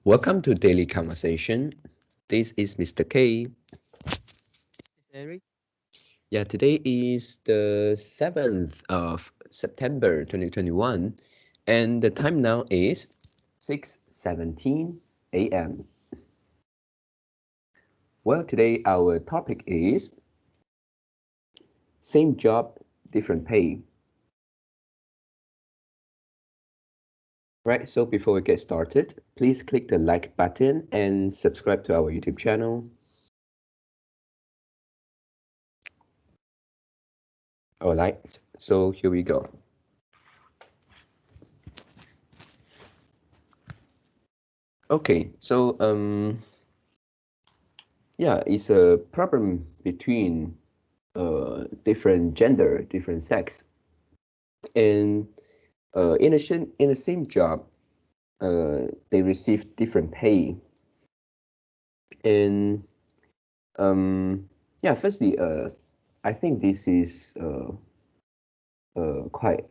Welcome to Daily Conversation. This is Mr. K. Eric. Yeah, today is the 7th of September 2021, and the time now is 6:17 a.m. Well, today our topic is same job, different pay. Right, so before we get started, please click the like button and subscribe to our YouTube channel. All right, so here we go. Okay, so yeah, it's a problem between different gender, different sex, and in the same job, they receive different pay. And yeah, firstly, I think this is quite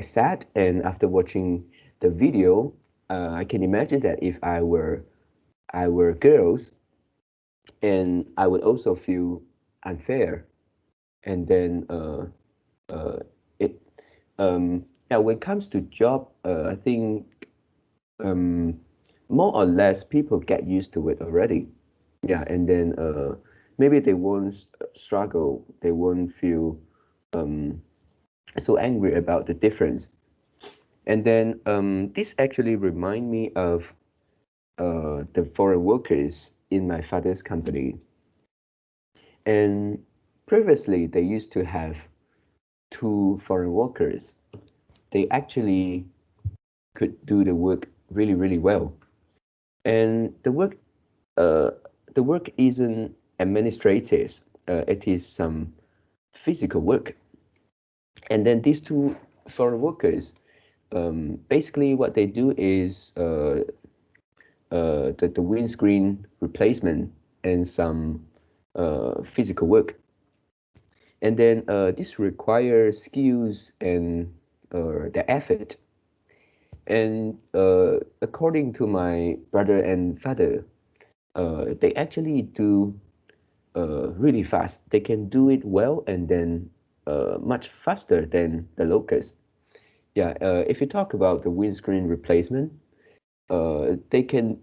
sad. And after watching the video, I can imagine that if I were girls, and I would also feel unfair. And then it yeah, when it comes to job, I think um, more or less people get used to it already. Yeah, and then maybe they won't struggle, they won't feel um, so angry about the difference. And then this actually remind me of the foreign workers in my father's company. And previously, they used to have two foreign workers. They actually could do the work really, really well. And uh, the work isn't administrative. It is some physical work. And then these two foreign workers, basically what they do is the windscreen replacement and some physical work. And then this requires skills and the effort. And according to my brother and father, they actually do really fast. They can do it well and then much faster than the locals. Yeah, if you talk about the windscreen replacement, they can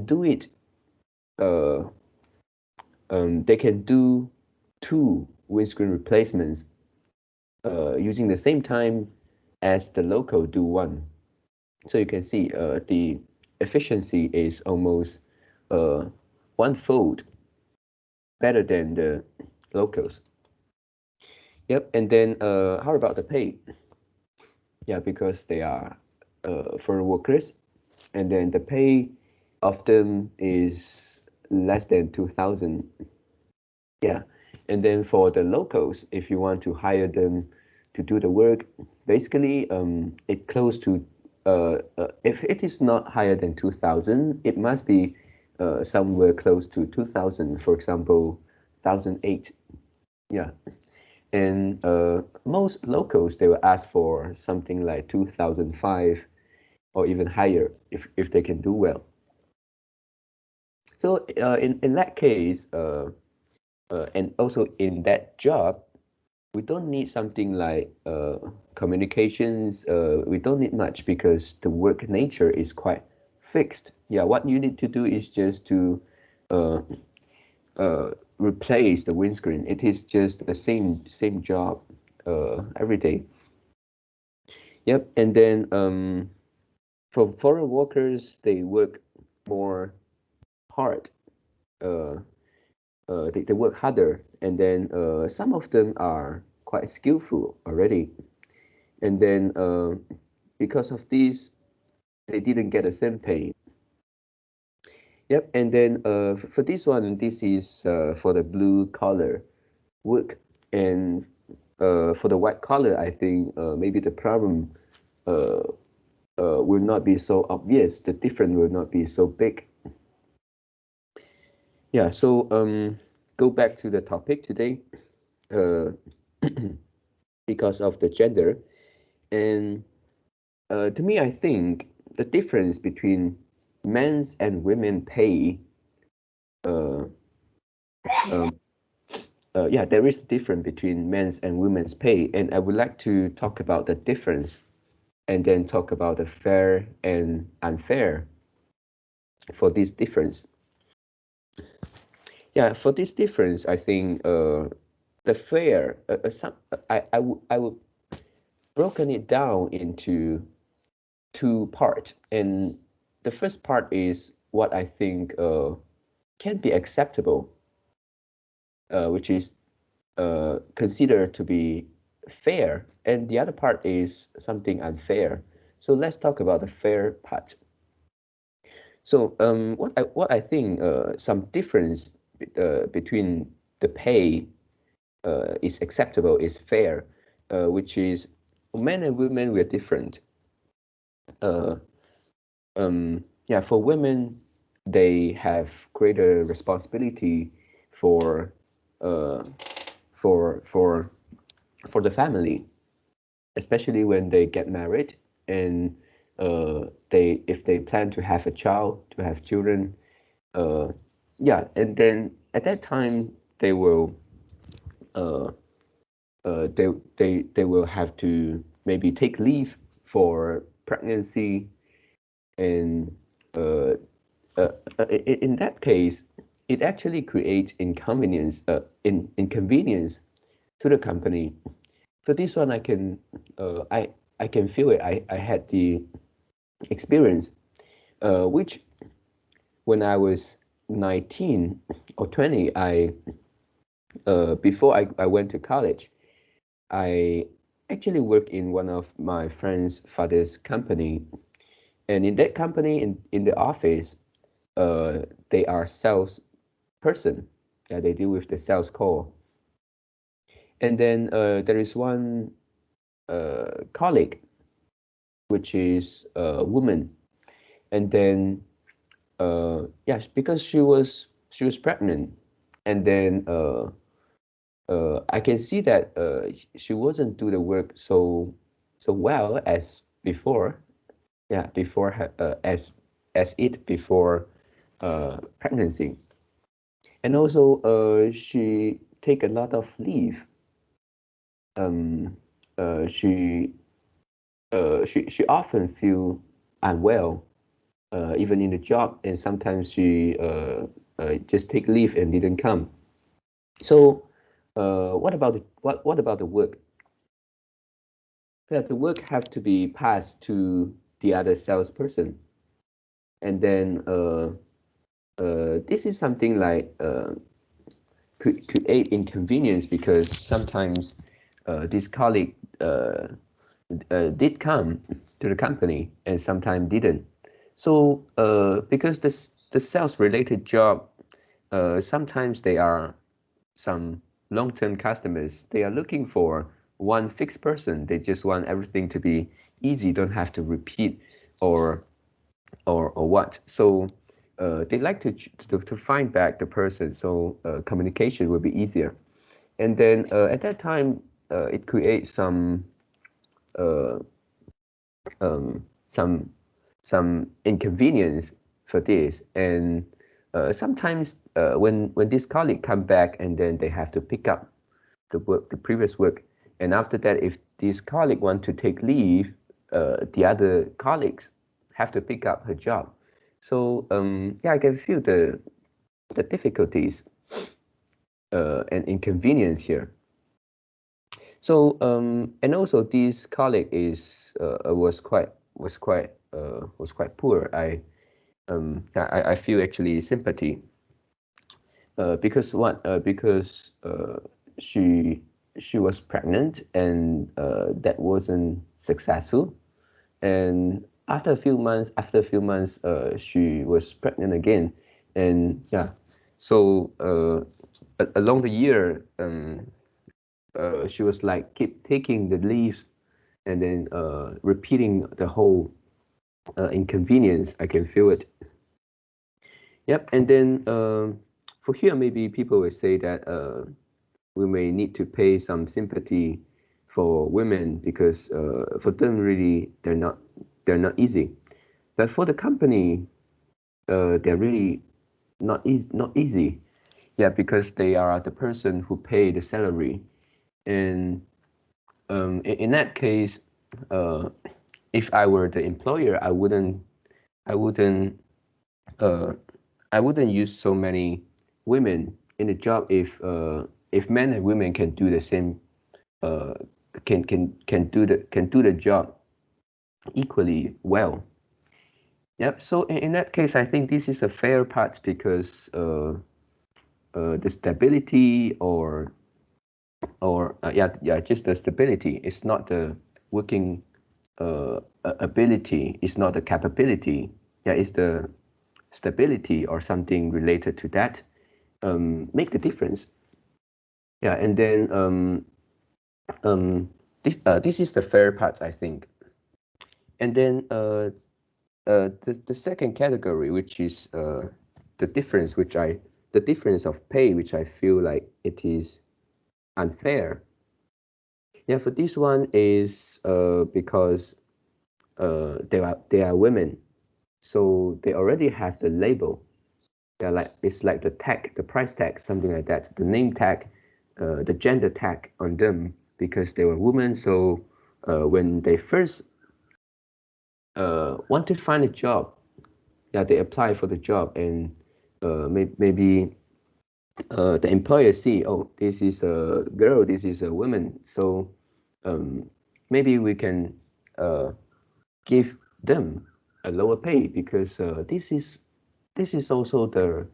do it. Uh, they can do two windscreen replacements using the same time as the local do one. So you can see the efficiency is almost uh, one-fold better than the locals. Yep, and then how about the pay? Yeah, because they are foreign workers, and then the pay of them is less than 2,000. Yeah, and then for the locals, if you want to hire them to do the work, basically it close to if it is not higher than 2,000, it must be somewhere close to 2,000. For example, 1,008. Yeah, and most locals they will ask for something like 2005 or even higher if they can do well. So in that case, and also in that job, we don't need something like communications. We don't need much because the work nature is quite fixed. Yeah, what you need to do is just to uh, replace the windscreen. It is just the same job every day. Yep, and then for foreign workers, they work more hard. Uh, they work harder, and then some of them are quite skillful already. And then because of this, they didn't get the same pay. Yep, and then for this one, this is for the blue collar work, and for the white collar, I think maybe the problem uh, will not be so obvious. The difference will not be so big. Yeah, so go back to the topic today. Uh, because of the gender, and to me, I think the difference between men's and women pay, uh, um, yeah, there is a difference between men's and women's pay, and I would like to talk about the difference, and then talk about the fair and unfair for this difference. Yeah, for this difference, I think the fair, I would broken it down into two parts, and the first part is what I think can be acceptable, which is considered to be fair, and the other part is something unfair. So let's talk about the fair part. So what I think some difference between the pay is acceptable is fair, which is men and women we are different. Uh, yeah, for women, they have greater responsibility for uh, for for for the family, especially when they get married, and they if they plan to have a child, to have children. uh, yeah, and then at that time they will uh, they will have to maybe take leave for pregnancy, and uh, in that case, it actually creates inconvenience to the company. For this one, I can feel it. I had the experience, which when I was 19 or 20, before I went to college, I actually worked in one of my friend's father's company, and in that company, in the office, they are sales person. Yeah, they deal with the sales call. And then there is one colleague, which is a woman. And then yeah, because she was pregnant, and then I can see that she wasn't do the work so well as before. Yeah, before her, as it before pregnancy, and also she take a lot of leave. Um, she she often feel unwell, even in the job, and sometimes she just take leave and didn't come. So, what about the work? That the work have to be passed to the other salesperson, and then this is something like could create inconvenience because sometimes this colleague did come to the company and sometimes didn't. So because the sales related job, sometimes they are some long-term customers. They are looking for one fixed person. They just want everything to be easy, don't have to repeat or or what. So they like to find back the person, so communication will be easier. And then at that time, it creates uh, um, some some inconvenience for this. And sometimes when this colleague come back and then they have to pick up the previous work, and after that, if this colleague want to take leave, the other colleagues have to pick up her job. So yeah, I can feel the difficulties and inconvenience here. So and also this colleague was quite poor. I feel actually sympathy because what because she she was pregnant, and that wasn't successful. And after a few months, she was pregnant again, and yeah, so along the year, she was like keep taking the leaves, and then repeating the whole inconvenience. I can feel it. Yep. And then for here, maybe people will say that we may need to pay some sympathy for women because for them really they're not easy. But for the company, they're really not easy. Yeah, because they are the person who pay the salary, and in that case, uh, if I were the employer, I wouldn't uh, I wouldn't use so many women in the job if men and women can do the same uh, can do the job equally well. Yep. So in that case, I think this is a fair part because the stability or yeah just the stability. It's not the working ability. It's not the capability. Yeah, it's the stability or something related to that make the difference. Yeah, and then this is the fair part, I think. And then the second category, which is the difference, the difference of pay, which I feel like it is unfair. Yeah, for this one is because they are women, so they already have the label. They're like it's like the tag, the price tag, something like that, the name tag, the gender tag on them because they were women. So when they first want to find a job, yeah, they apply for the job, and maybe the employer see, oh, this is a girl, this is a woman, so um, maybe we can uh, give them a lower pay because this is also the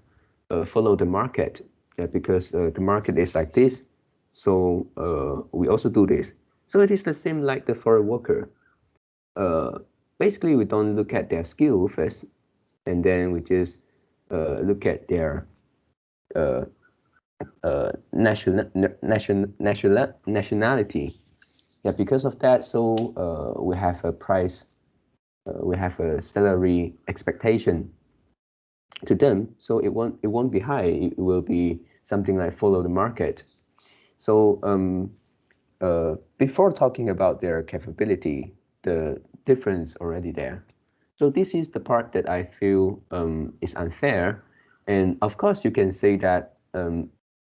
follow the market, yeah, because the market is like this, so we also do this. So it is the same like the foreign worker. Uh, Basically, we don't look at their skill first, and then we just look at their uh, nationality. Yeah, because of that, so we have a price, we have a salary expectation to them. So it won't be high. It will be something like follow the market. So before talking about their capability, the difference already there. So this is the part that I feel is unfair. And of course, you can say that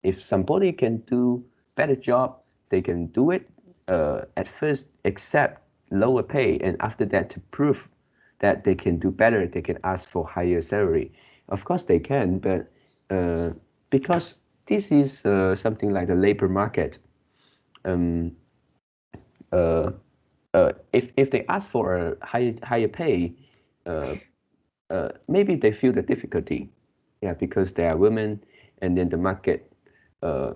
if somebody can do better job, they can do it at first, accept lower pay, and after that, to prove that they can do better, they can ask for higher salary. Of course, they can, but uh, because this is something like the labor market, um, uh, if they ask for a higher pay, uh, maybe they feel the difficulty, yeah, because they are women, and then the market, uh,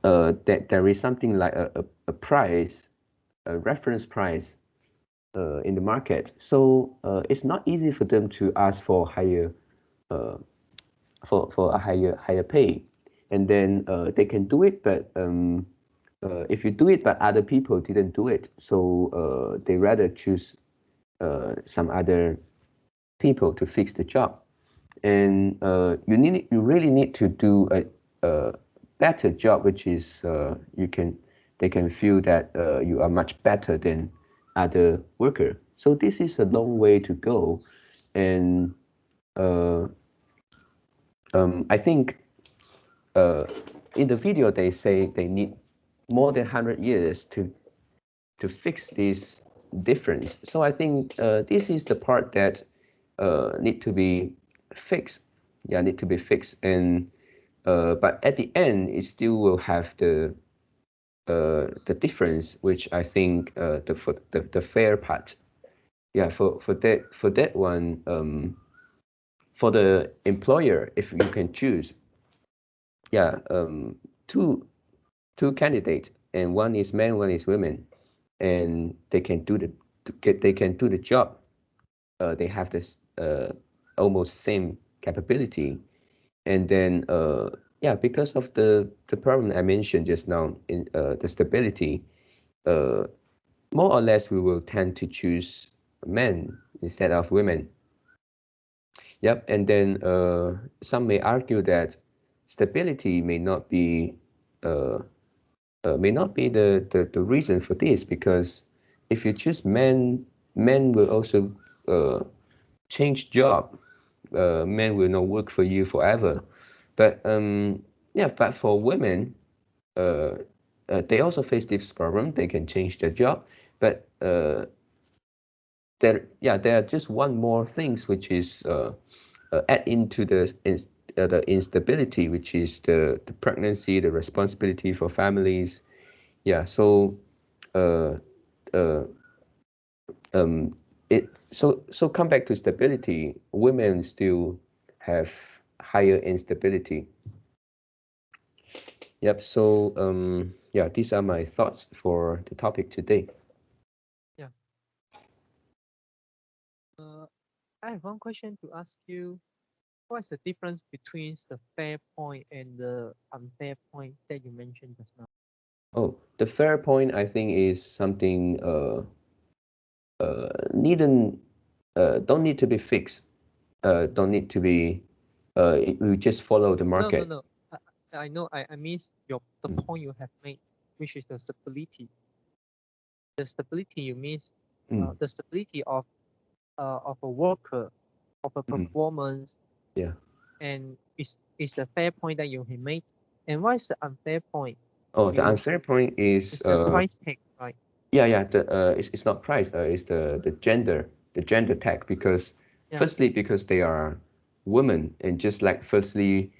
that there is something like a price, a reference price, in the market. So it's not easy for them to ask for higher, uh, for a higher pay, and then they can do it, but if you do it, but other people didn't do it, so they rather choose some other people to fix the job. And you really need to do a better job, which is they can feel that you are much better than other worker. So this is a long way to go, and uh, I think uh, in the video they say they need more than 100 years to fix this difference. So I think this is the part that need to be fixed. Yeah, need to be fixed. And but at the end, it still will have the difference, which I think the fair part. Yeah, for that one, for the employer, if you can choose, yeah, two two candidates, and one is man, one is women, and they can do the job. They have this almost same capability, and then yeah, because of the problem I mentioned just now in the stability, uh, more or less we will tend to choose men instead of women. Yep, and then some may argue that stability uh, may not be the reason for this, because if you choose men, men will also change job. men will not work for you forever. But yeah, but for women, they also face this problem. They can change their job, but there are just one more things which is add into the instability, which is the pregnancy, the responsibility for families. Yeah, so uh, uh, um, so come back to stability. Women still have higher instability. Yep. So yeah, these are my thoughts for the topic today. Yeah. Uh, I have one question to ask you. What is the difference between the fair point and the unfair point that you mentioned just now? Oh, the fair point I think is something needn't don't need to be fixed. Don't need to be we just follow the No, no, market. no. I know. I mean the Mm, point you have made, which is the stability. The stability you mean mm, the stability of a worker, of a mm, performance, yeah. and is the fair point that you have made. And what is the unfair point? Oh, the You unfair point is It's the price tag, right? yeah, it's not price, it's the gender tag, because Yeah, firstly because they are women, and just like firstly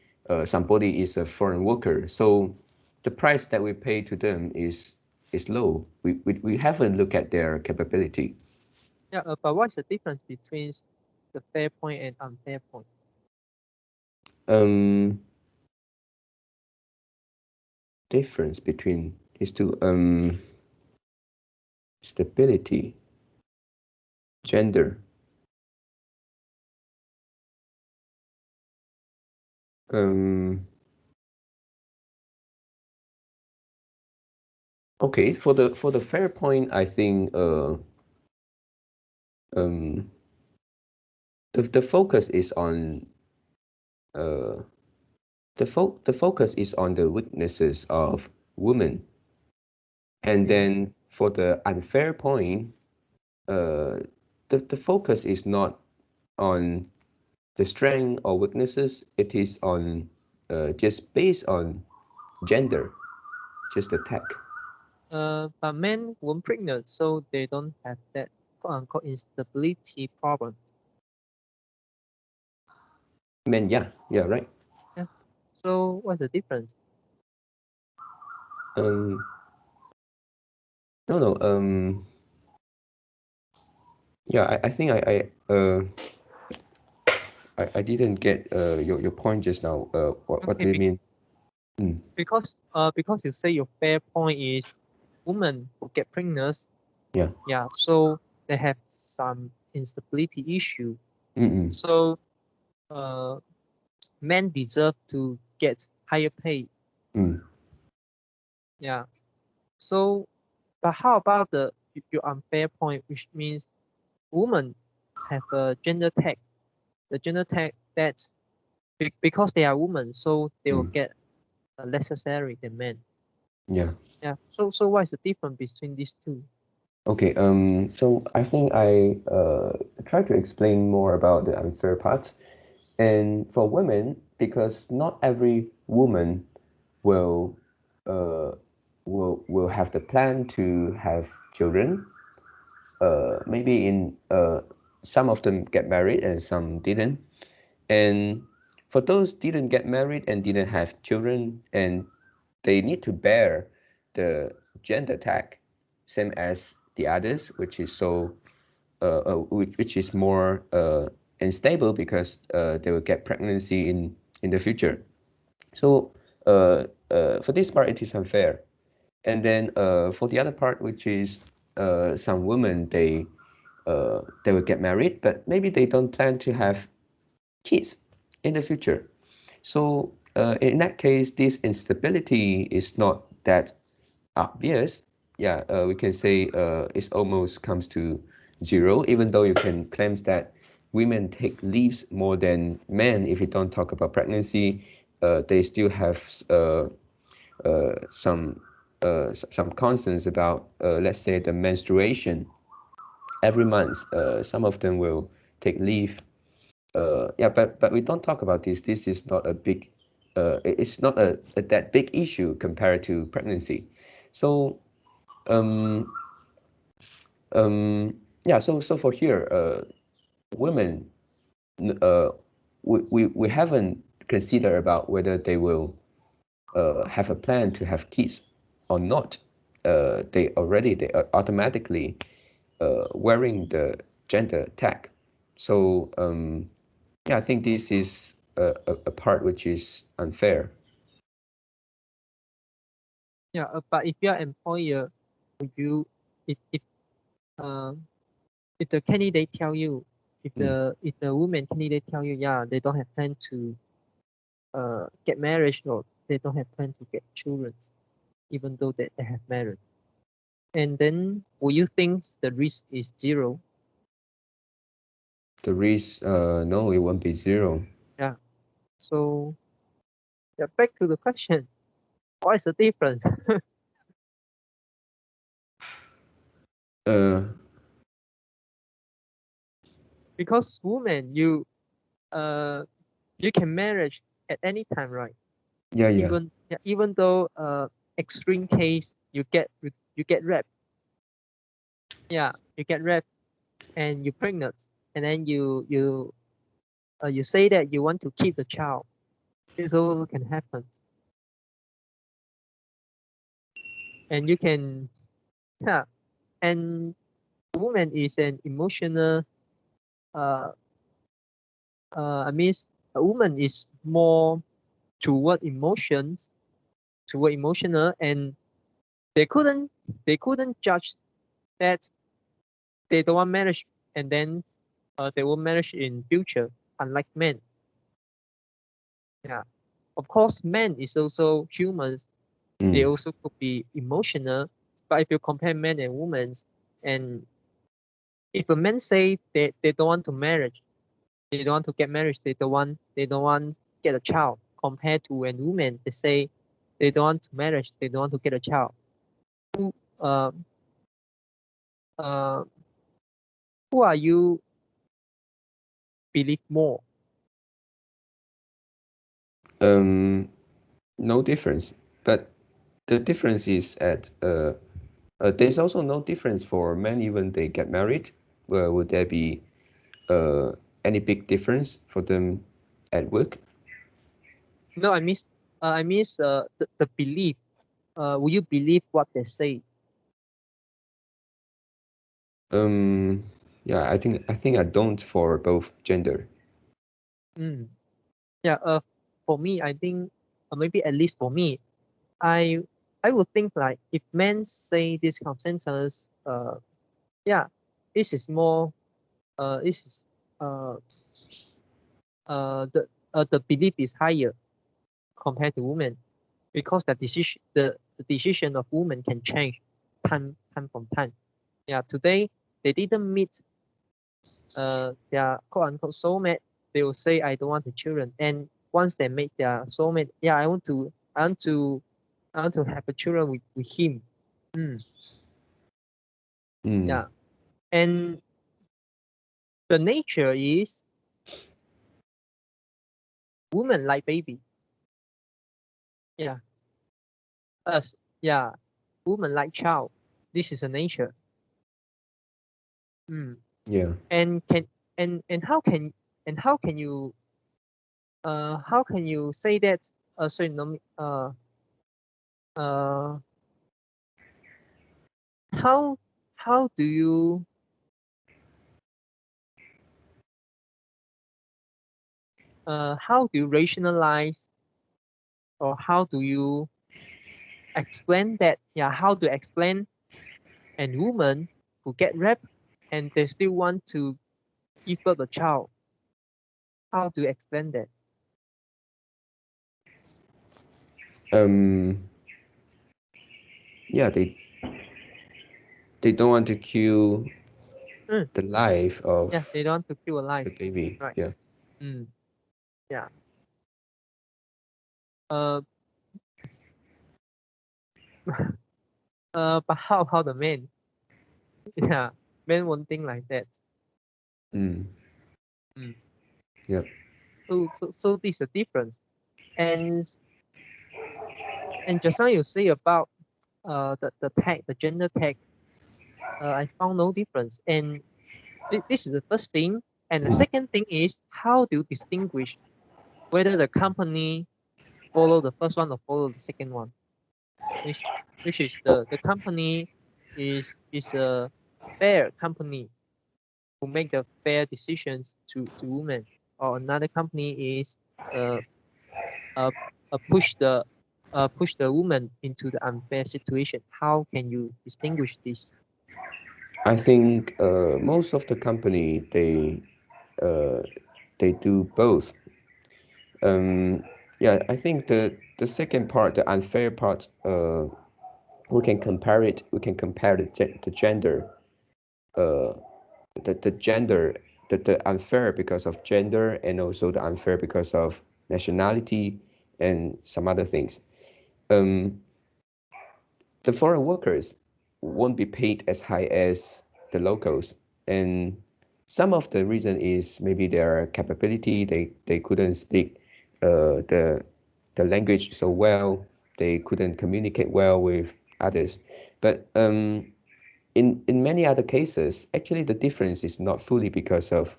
somebody is a foreign worker, so the price that we pay to them is low. We haven't looked at their capability. yeah. But what's the difference between the fair point and unfair point? um Difference between these two, stability, gender. um okay, for the fair point, I think um the focus is on uh the focus is on the weaknesses of women, and Okay. then for the unfair point, uh the focus is not on the strength or weaknesses. It is on just based on gender, just the tag. But men weren't pregnant, so they don't have that quote unquote instability problem. Men, yeah, yeah, right. Yeah. So what's the difference? um no, no, yeah, I think I didn't get your point just now. What Okay, do you mean? Mm, because you say your fair point is women who get pregnant, yeah. yeah, so they have some instability issue. Mm-mm. So uh, men deserve to get higher pay. Mm. Yeah. So, but how about your unfair point, which means women have a gender tag, the gender tag that because they are women, so they will Mm. get a lesser salary than men. Yeah. Yeah. So what is the difference between these two? Okay, so I think I try to explain more about the unfair part. And for women, because not every woman will uh, will have the plan to have children. Maybe in some of them get married and some didn't. And for those didn't get married and didn't have children, and they need to bear the gender tag, same as the others, which is which is more unstable, because they will get pregnancy in the future. So for this part, it is unfair. And then for the other part, which is some women, they will get married, but maybe they don't plan to have kids in the future. So in that case, this instability is not that obvious. Yeah, we can say it almost comes to zero, even though you can claim that women take leaves more than men. If you don't talk about pregnancy, they still have some some concerns about, let's say, the menstruation every month. Some of them will take leave. Yeah, but we don't talk about this. This is not a big, it's not a that big issue compared to pregnancy. So um yeah, so for here, women, we haven't considered about whether they will have a plan to have kids or not. They are automatically wearing the gender tag. So yeah, I think this is a part which is unfair. Yeah, but if you're employer, would you uh, if the candidate tell you, Mm. if the woman candidate tell you, yeah, they don't have plan to get married, or they don't have plan to get children, even though they have married, and then will you think the risk is zero? The risk, no, it won't be zero. Yeah. So yeah, back to the question, what is the difference? Uh, Because woman, uh you can marriage at any time, right? yeah, yeah. Even, yeah, even though extreme case you get raped, yeah, you get raped and you're pregnant, and then you say that you want to keep the child. This also can happen, and you can, yeah, and woman is an emotional, uh I mean, a woman is more toward emotions, toward emotional, and they couldn't they couldn't judge that they don't want marriage, and then they will marriage in future, unlike men. Yeah, of course men is also humans, they Mm. also could be emotional, but if you compare men and women, and if a man say they don't want to marriage, they don't want to get married, they don't want get a child, compared to when women they say they don't want to marriage, they don't want to get a child. uh, uh, who are you believe more? No difference. But the difference is at there's also no difference for men even they get married. Would there be uh, any big difference for them at work? No, I miss the belief. Will you believe what they say? Um, yeah, I think I don't for both gender. Mm. Yeah. For me, I think, maybe at least for me, I I would think like if men say this kind of sentence, yeah, this is more, this is uh the belief is higher compared to women, because the decision of women can change time from time. Yeah, today they didn't meet their quote unquote soulmate, they will say I don't want the children. And once they meet their soulmate, yeah, I want to have a children with him. Mm, Mm, yeah. And the nature is women like baby. Yeah. Us, yeah. Women like child. This is a nature. Mm. yeah. And can and how can you how can you say that, sorry, no, uh how how do you how do you rationalize, or how do you explain that, yeah, how to explain an woman who get raped and they still want to give birth a child? How do you explain that? Um, yeah, they don't want to kill Mm, the life of yeah, they don't want to kill a life, the baby. right? Yeah. Mm, yeah. uh but how about the men? Yeah, men won't think like that. Mm, Mm. Yeah. So this is a difference. And just now you say about the tag, the gender tag, I found no difference. And this is the first thing. And the second thing is, how do you distinguish whether the company follow the first one or follow the second one? Which is the company is a fair company who make the fair decisions to women, or another company is uh, uh, push the woman into the unfair situation. How can you distinguish this? I think most of the company uh, they do both. Yeah, I think the second part, the unfair part, we can compare it. We can compare the gender, uh, the gender, the unfair because of gender, and also the unfair because of nationality and some other things. Um, the foreign workers won't be paid as high as the locals, and some of the reason is maybe their capability. They couldn't speak the language so well. They couldn't communicate well with others. But in many other cases, actually the difference is not fully because of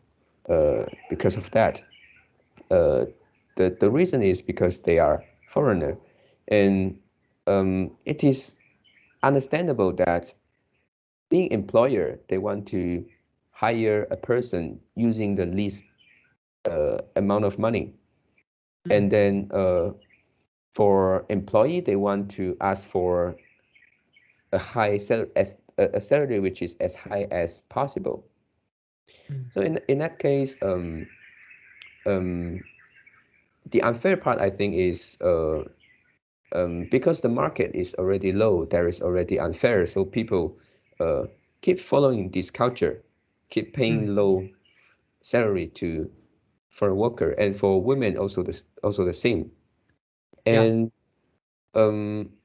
that. Uh, the reason is because they are foreigner, and it is understandable that being employer, they want to hire a person using the least amount of money, and Mm, then for employee, they want to ask for a high salary, as a salary which is as high as possible. mm, So in that case, um, the unfair part I think is because the market is already low, there is already unfair, so people uh, keep following this culture, keep mm, paying low salary to for a worker, and for women also the same. yeah. And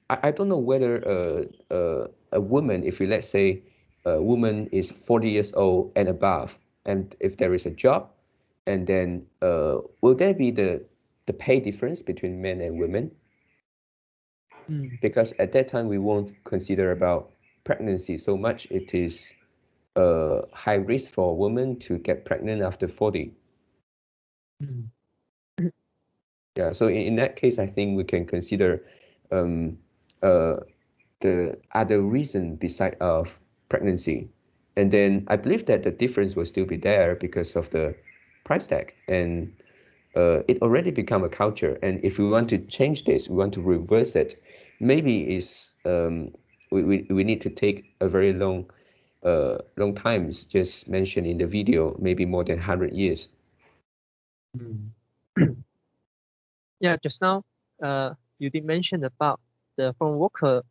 I don't know whether a woman, if we let's say a woman is 40 years old and above, and if there is a job, and then will there be the pay difference between men and women? Mm, Because at that time we won't consider about pregnancy so much. It is high risk for a woman to get pregnant after 40. mm, Yeah, so in that case, I think we can consider um, uh, the other reason beside of pregnancy. And then I believe that the difference will still be there because of the price tag. And it already become a culture. And if we want to change this, we want to reverse it, maybe is we need to take a very long times, just mentioned in the video, maybe more than 100 years. mm. Yeah, just now, you did mention about the foreign worker,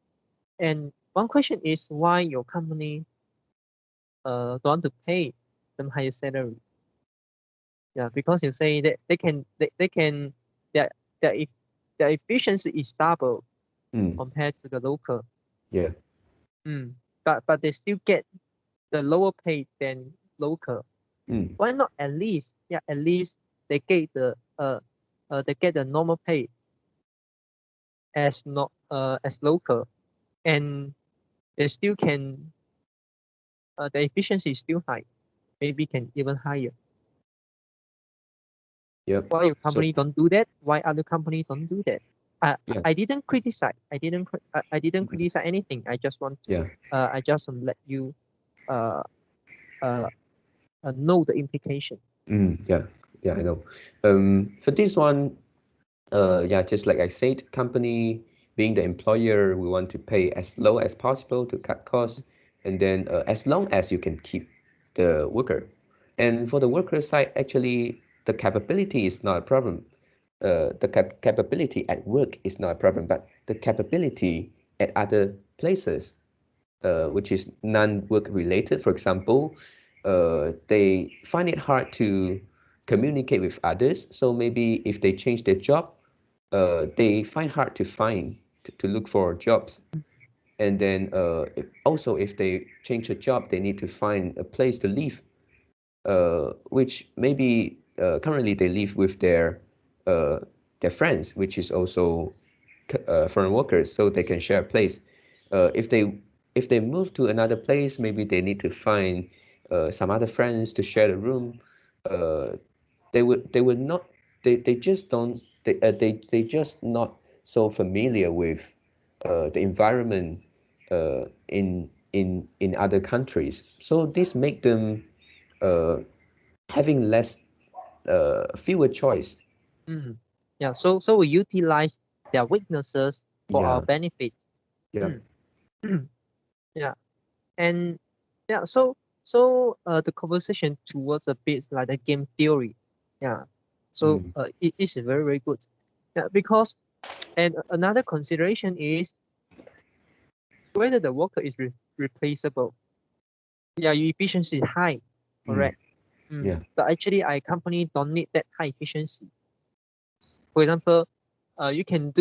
and one question is why your company don't want to pay them higher salary. Yeah, because you say that they can their their if their efficiency is double Mm, compared to the local. yeah. Mm. But they still get the lower pay than local. Mm, Why not at least they get they get the normal pay as not as local, and they still can the efficiency is still high, maybe can even higher. yep. Why your So company don't do that? Why other company don't do that? yeah. I didn't criticize. I didn't Mm, criticize anything. I just want to yeah. I just want to let you uh, uh, know the implication. Yeah. Yeah, I know. For this one, yeah, just like I said, company being the employer, we want to pay as low as possible to cut costs, and then as long as you can keep the worker. And for the worker side, actually, the capability is not a problem. The capability at work is not a problem, but the capability at other places, which is non-work related. For example, they find it hard to communicate with others. So maybe if they change their job, they find hard to to look for jobs. And then also if they change a job, they need to find a place to live, which maybe currently they live with their friends, which is also foreign workers, so they can share a place. If they move to another place, maybe they need to find some other friends to share the room. Uh, they would not they just don't they just not so familiar with the environment in other countries. So this make them uh, having fewer choice. Mm. Yeah. So we utilize their weaknesses for our Yeah, benefit. yeah, Mm. Yeah. And yeah. So the conversation towards a bit like a game theory. Yeah. So mm, it is very very good. Yeah. Because and another consideration is whether the worker is replaceable. Yeah, your efficiency is high, mm, correct? Mm. yeah, But actually, our company don't need that high efficiency. For example, you can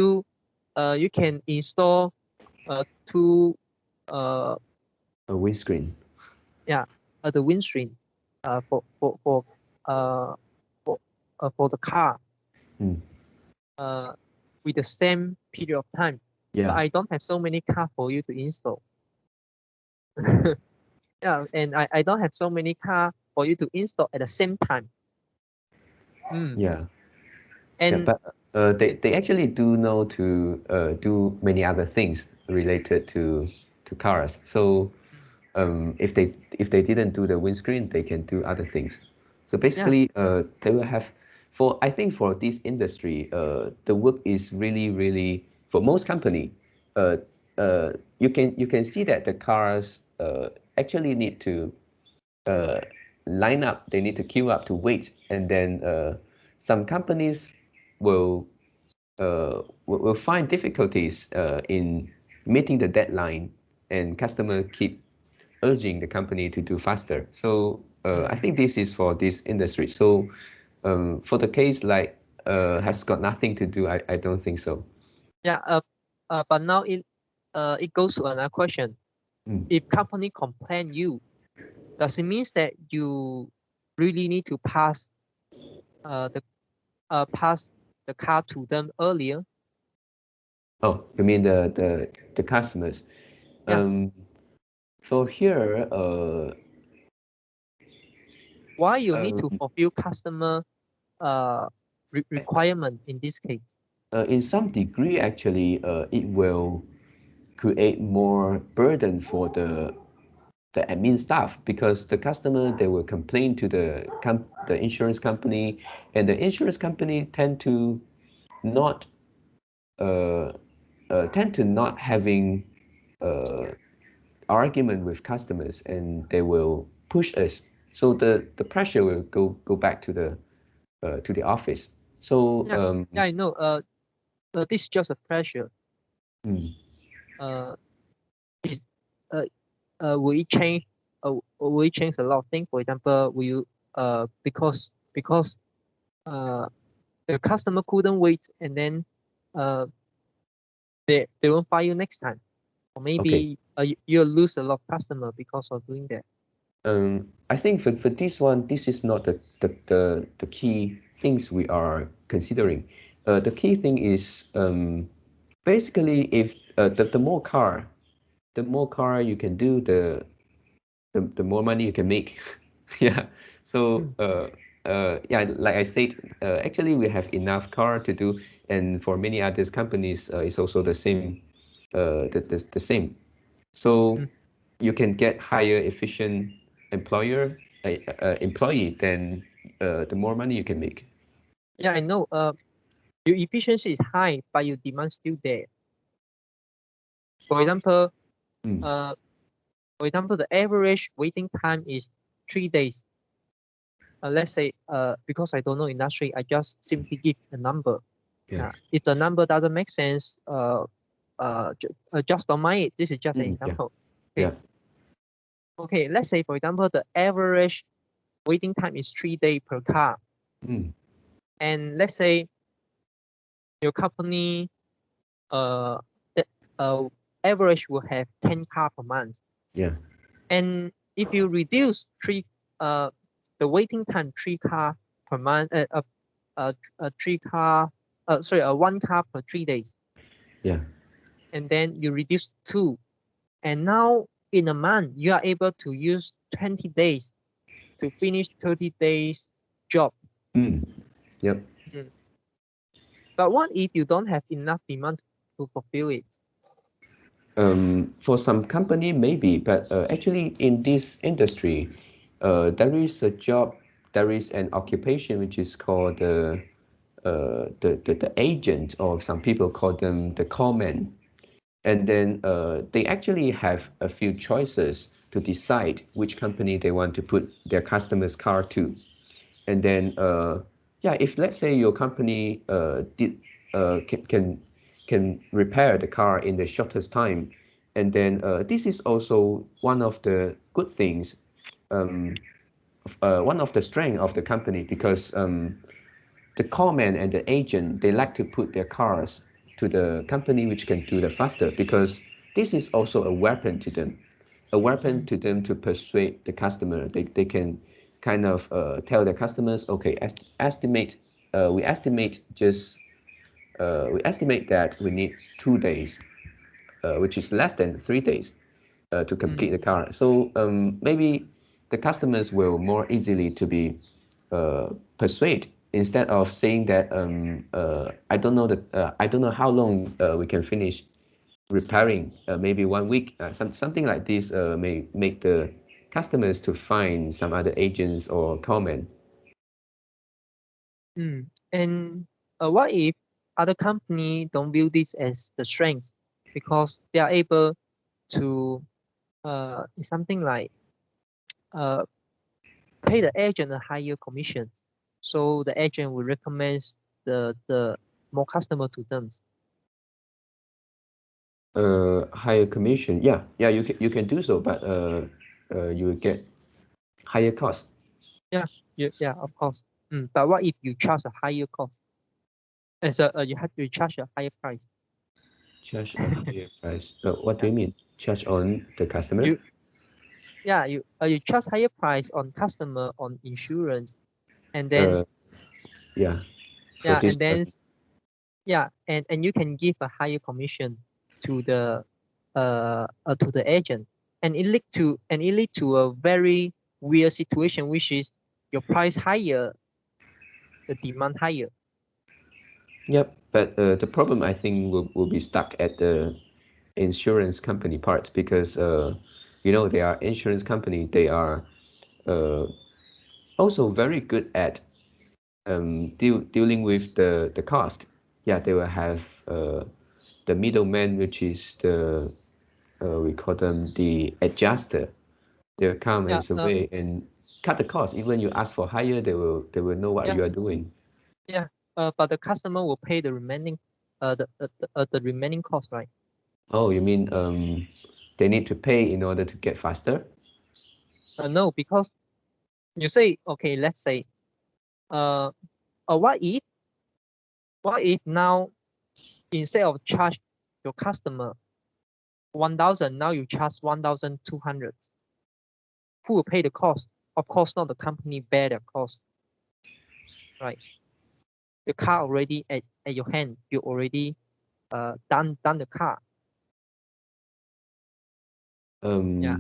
install two, uh, a windscreen. yeah, the windscreen, uh, for for for uh for the car, Mm, uh, with the same period of time. But yeah, I don't have so many car for you to install. Yeah, and I don't have so many car for you to install at the same time. Mm. yeah. Yeah, And but they actually do know to do many other things related to cars. So if they didn't do the windscreen, they can do other things. So yeah, basically, they will have for I think for this industry, the work is really really for most company. Uh, you can see that the cars actually need to uh, line up. They need to queue up to wait, and then some companies will will find difficulties in meeting the deadline, and customer keep urging the company to do faster. So I mm, think this is for this industry. So for the case like has got nothing to do, I don't think so. yeah. But now it goes to another question. Mm. If company complain you, does it means that you really need to the pass the car to them earlier? Oh, you mean the customers? Yeah. Um, so here, Why you need to um, fulfill customer uh requirement in this case? in some degree, actually, it will create more burden for the admin staff, because the customer, they will complain to the insurance company, and the insurance company not uh, tend to not having uh, argument with customers, and they will push us. So the pressure will go back to the office. So Yeah. Yeah, I know. This is just a pressure. mm, Uh, is uh will it change? Will it change a lot of things? For example, will you because uh the customer couldn't wait, and then uh they won't buy you next time, or okay. maybe you'll lose a lot of customer because of doing that. I think for this one, this is not the key things we are considering. The key thing is basically if the more car you can do, the more money you can make. Yeah. So Mm, yeah, like I said, actually we have enough car to do, and for many others companies, it's also the same, the same. So mm. you can get higher efficient employee, then the more money you can make. Yeah, I know. Your efficiency is high, but your demand still there. For example, Mm, uh, the average waiting time is 3 days. Let's say, because I don't know industry, I just simply give a number. yeah. If the number doesn't make sense, just don't mind it. This is just an Yeah. example. Okay. Yeah. Okay. Let's say, for example, the average waiting time is 3 days per car, Mm, and let's say your company, uh, the, average will have 10 car per month. yeah. And if you reduce uh, the waiting time 3 car, per month, one car per 3 days. Yeah. And then you reduce 2. And now in a month, you are able to use 20 days to finish 30 days job. Yep. But what if you don't have enough demand to fulfill it? For some company, maybe, but actually in this industry, there is a job, there is an occupation which is called the agent, or some people call them the callman. And then they actually have a few choices to decide which company they want to put their customer's car to. And then, yeah, if let's say your company can repair the car in the shortest time, and then this is also one of the good things, one of the strength of the company, because the callman and the agent, they like to put their cars to the company which can do the faster, because this is also a weapon to them, to persuade the customer. They can kind of tell their customers, okay, we estimate that we need 2 days, which is less than 3 days, to complete the car. So maybe the customers will more easily to be persuade, instead of saying that I don't know how long we can finish repairing, maybe 1 week, something like this may make the customers to find some other agents or comment. And what if other company don't view this as the strength, because they are able to something like pay the agent a higher commission, so the agent will recommend the more customer to them. Higher commission, yeah, you can do so, but you will get higher cost. Yeah, of course. But what if you charge a higher cost? So you have to charge a higher price. Charge a higher price. What do you mean? Charge on the customer? You charge higher price on customer, on insurance, and then Yeah. For yeah, this, and then yeah, and you can give a higher commission to the agent, and it lead to a very weird situation, which is your price higher, the demand higher. Yep, but the problem, I think, will be stuck at the insurance company part, because they are insurance company. They are also very good at dealing with the cost. Yeah, they will have the middleman, which is we call them the adjuster. They'll come and survey and cut the cost. Even you ask for higher, they will know what you are doing. Yeah, but the customer will pay the remaining cost, right? Oh, you mean they need to pay in order to get faster? No, because you say, okay, let's say, what if now, instead of charge your customer 1,000, now you charge 1,200? Who will pay the cost? Of course, not the company bear the cost, right? The car already at your hand. You already done the car. Yeah.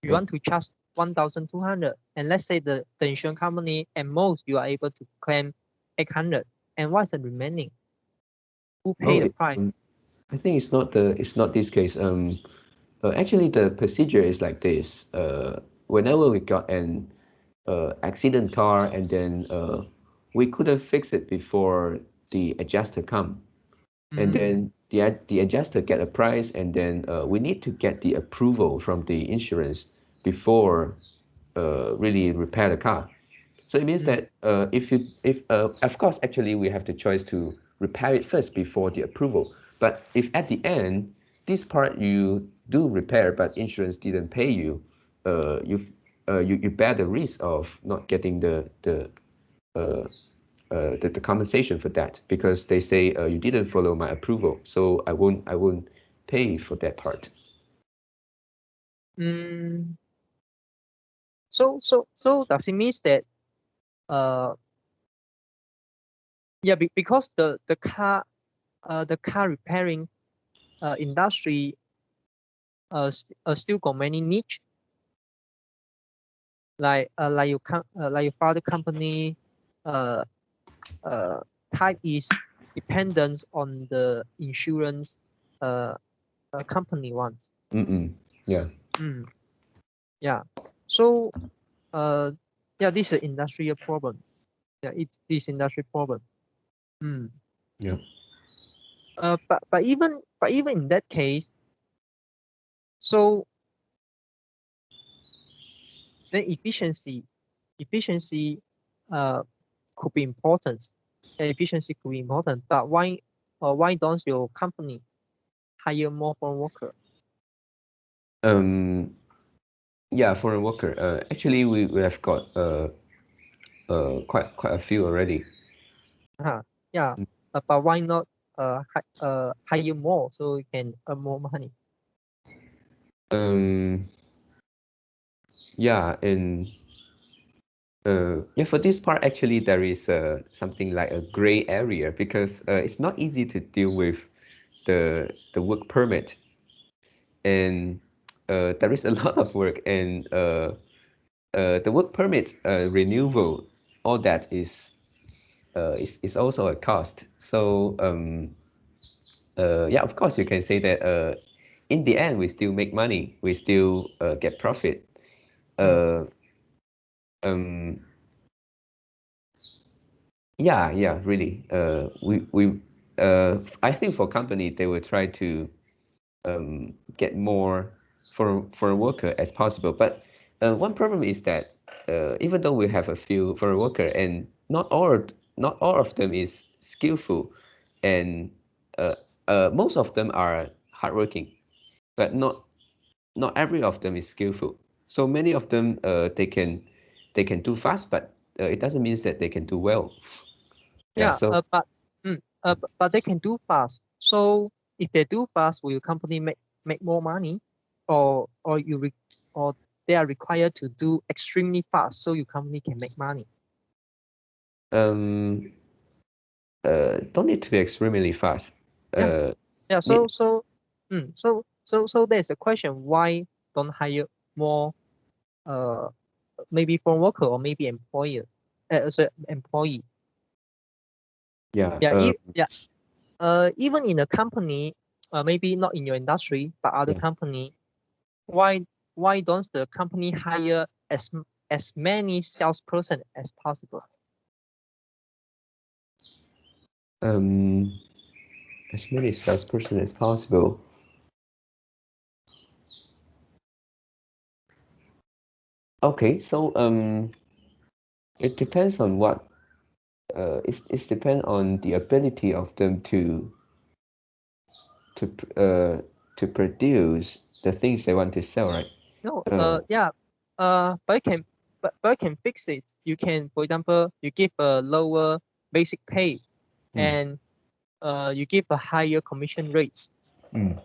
You want to charge 1,200, and let's say the insurance company, at most you are able to claim 800, and what's the remaining? Who pay the price? I think it's not this case. Actually, the procedure is like this. Whenever we got an accident car, and then we couldn't fix it before the adjuster come, and then the adjuster get a price, and then we need to get the approval from the insurance before really repair the car. So it means that if of course, actually we have the choice to repair it first before the approval. But if at the end this part you do repair but insurance didn't pay you, you bear the risk of not getting the compensation for that, because they say you didn't follow my approval, so I won't pay for that part. So does it mean that Yeah, because the car repairing industry still got many niche, like your father company uh uh type is dependent on the insurance company ones. Yeah. Yeah. So yeah, this is an industrial problem. Yeah, it's this industry problem. Yeah. But even in that case, so then efficiency uh could be important. Efficiency could be important, but why don't your company hire more foreign worker? Yeah, foreign worker. Actually, we have got quite a few already. Yeah, but why not hire more so you can earn more money? Yeah, and yeah, for this part, actually, there is something like a gray area because it's not easy to deal with the work permit, and there is a lot of work, and the work permit renewal, all that is also a cost. So yeah, of course, you can say that in the end, we still make money, we still get profit. Uh, um, yeah, really. I think for company, they will try to get more for a worker as possible. But one problem is that even though we have a few for a worker, and not all of them is skillful, and uh, most of them are hardworking, but not every of them is skillful. So many of them they can do fast, but it doesn't mean that they can do well. Yeah. Yeah, So but they can do fast. So if they do fast, will your company make more money, or or they are required to do extremely fast so your company can make money? um don't need to be extremely fast. Yeah, Uh, yeah. need So there's a question: why don't hire more uh maybe foreign worker or maybe employee? yeah. Yeah, even in a company, maybe not in your industry, but other Yeah. company, why don't the company hire as many salesperson as possible? Um, as many salesperson as possible. Okay, so it depends on what it's depend on the ability of them to uh to produce the things they want to sell, right? No, Uh, yeah, but you can fix it. You can, for example, you give a lower basic pay, mm, and you give a higher commission rate. mm,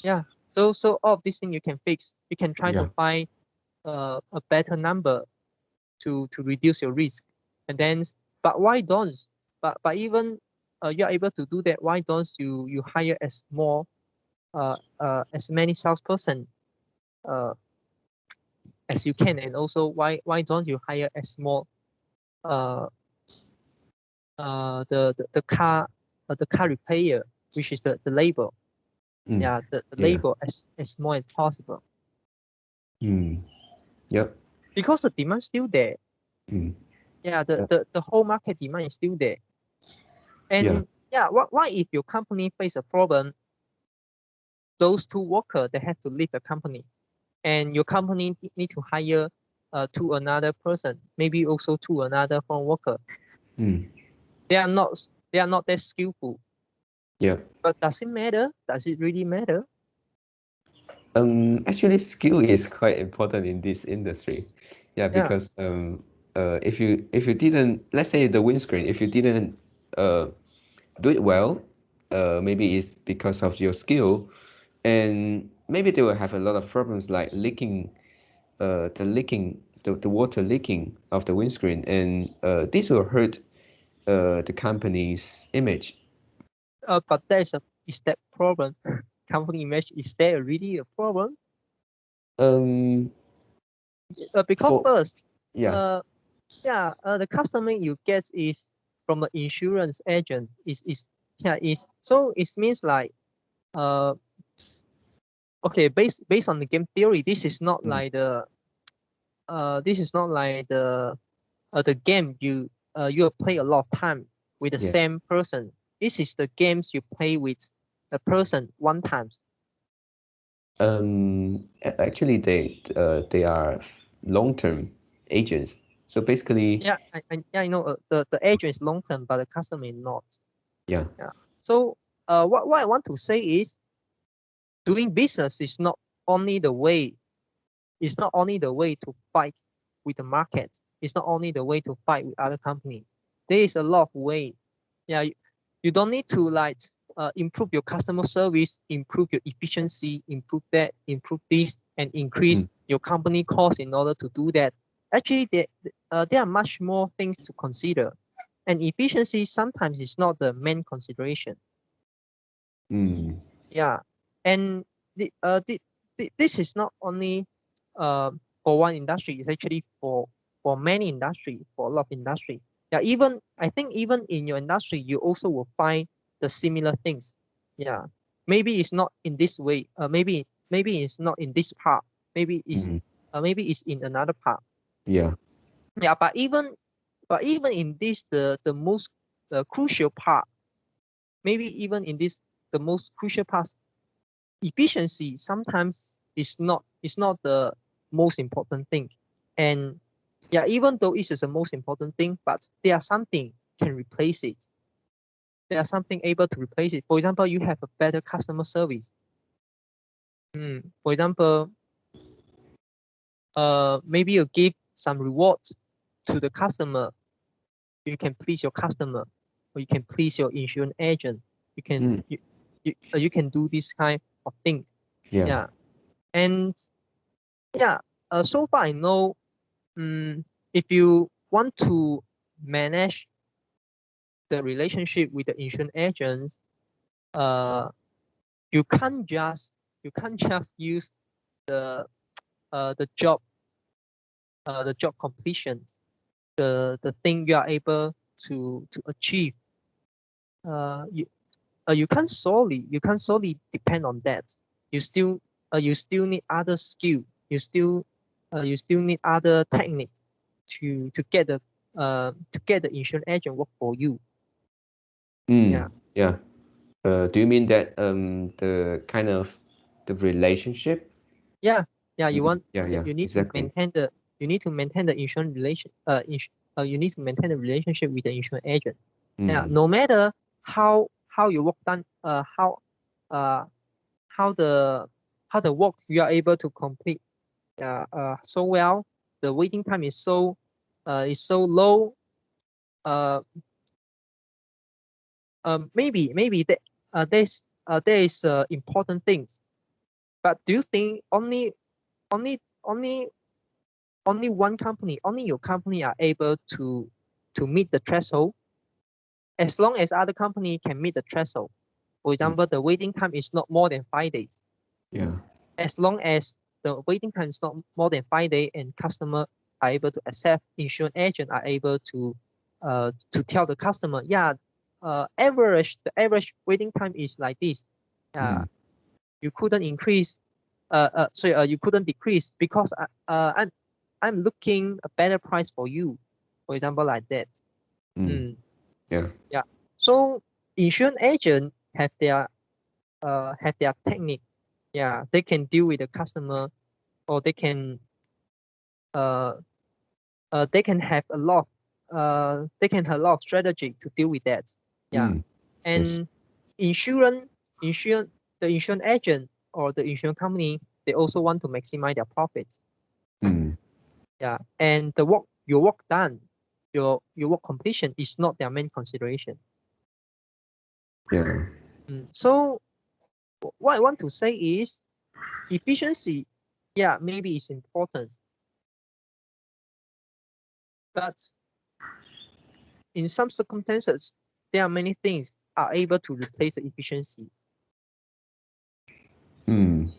Yeah, so all of these things you can fix. You can try to yeah. find a better number to reduce your risk, and then but why don't but even you're able to do that, why don't you hire as many salesperson uh as you can, and also why don't you hire as more uh the car repair, which is the labor. Mm, Yeah, the yeah. labor as small as possible, Mm, yep. because the demand still there. Mm, Yeah, yeah. the whole market demand is still there. Yeah. And yeah, what if your company face a problem, those two workers they have to leave the company, and your company need to hire to another person, maybe also to another foreign worker. Mm, They are not they are not that skillful. yeah. But does it matter? Does it really matter? Actually, skill is quite important in this industry. Yeah, Yeah, because if you didn't, let's say the windscreen, if you didn't uh do it well, maybe it's because of your skill, and maybe they will have a lot of problems like leaking, the water leaking of the windscreen, and this will hurt the company's image. But is that problem? Company image, is there really a problem? Because For first, yeah, the customer you get is from an insurance agent. So it means like okay, based on the game theory, this is not like the game you play a lot of time with the yeah. same person. This is the games you play with a person one time. Actually, they are long-term agents. So basically, I know the agent is long term, but the customer is not. yeah. Yeah. So what I want to say is doing business is not only the way. It's not only the way to fight with the market. It's not only the way to fight with other companies. There is a lot of way. Yeah, you don't need to like improve your customer service, improve your efficiency, improve that, improve this, and increase your company cost in order to do that. Actually, there are much more things to consider, and efficiency sometimes is not the main consideration. Yeah, and this is not only uh, for one industry. It's actually for many industry, for a lot of industry. Yeah, even I think even in your industry, you also will find the similar things. Yeah, maybe it's not in this way. Maybe it's not in this part. Maybe it's in another part. Yeah. Yeah, but even in this the most crucial part, maybe even in this the most crucial part, efficiency sometimes is not the most important thing. And yeah, even though it is the most important thing, but there are something can replace it. There are something able to replace it. For example, you have a better customer service. For example, maybe you give some rewards to the customer. You can please your customer, or you can please your insurance agent. You can you can do this kind of thing. Yeah. Yeah, and yeah, so far I know, if you want to manage the relationship with the insurance agents, uh, you can't just use the the job completion, the thing you are able to achieve. You you can't solely depend on that. You still need other skill. You still need other technique to get the insurance agent work for you. Yeah. Yeah. Do you mean that the kind of the relationship? Yeah. Yeah. You want Yeah, yeah, you need to exactly. maintain the insurance you need to maintain the relationship with the insurance agent. Yeah. No matter how your work done, uh how the work you are able to complete so well, the waiting time is so low. Uh, maybe there is important things, but do you think only only only one company, only your company are able to meet the threshold? As long as other company can meet the threshold, for example, the waiting time is not more than 5 days. Yeah. As long as the waiting time is not more than 5 days and customer are able to accept, insurance agent are able to tell the customer, yeah, the average waiting time is like this. You couldn't increase, you couldn't decrease because I'm looking a better price for you, for example, like that. Yeah. Yeah. So insurance agent have their technique. Yeah, they can deal with the customer, or uh, they can have a lot of strategy to deal with that. Yeah. Yes. And insurance insurance the insurance agent or the insurance company, they also want to maximize their profits. Yeah. And your work done, your work completion is not their main consideration. Yeah. So what I want to say is efficiency, yeah, maybe it's important, but in some circumstances, there are many things are able to replace the efficiency. Mm.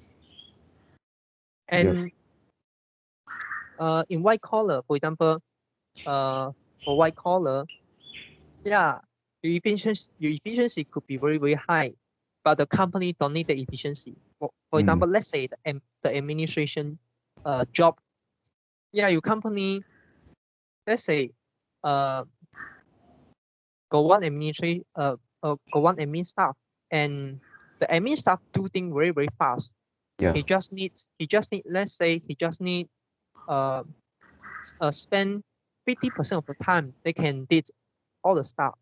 And in white collar, for example, for white collar, yeah, your efficiency could be very, very high, but the company don't need the efficiency. For example, let's say the administration job. Yeah, your company, let's say, go one admin staff, and the admin staff do things very, very fast. Yeah. He just need, let's say he just need spend 50% of the time they can did all the stuff.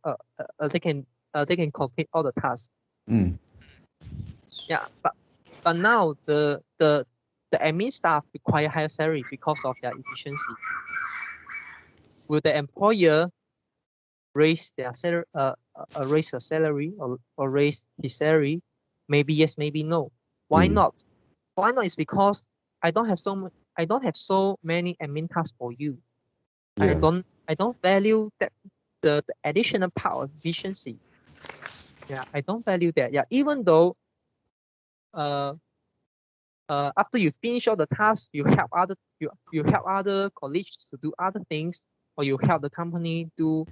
They can complete all the tasks. Mm. Yeah, but now the admin staff require higher salary because of their efficiency. Will the employer raise their salary, raise her salary or raise his salary? Maybe yes, maybe no. Why not? Why not? Is because I don't have so many admin tasks for you. Yeah. I don't value that the additional power efficiency. Yeah, I don't value that. Yeah, even though after you finish all the tasks, you help other colleagues to do other things, or you help the company do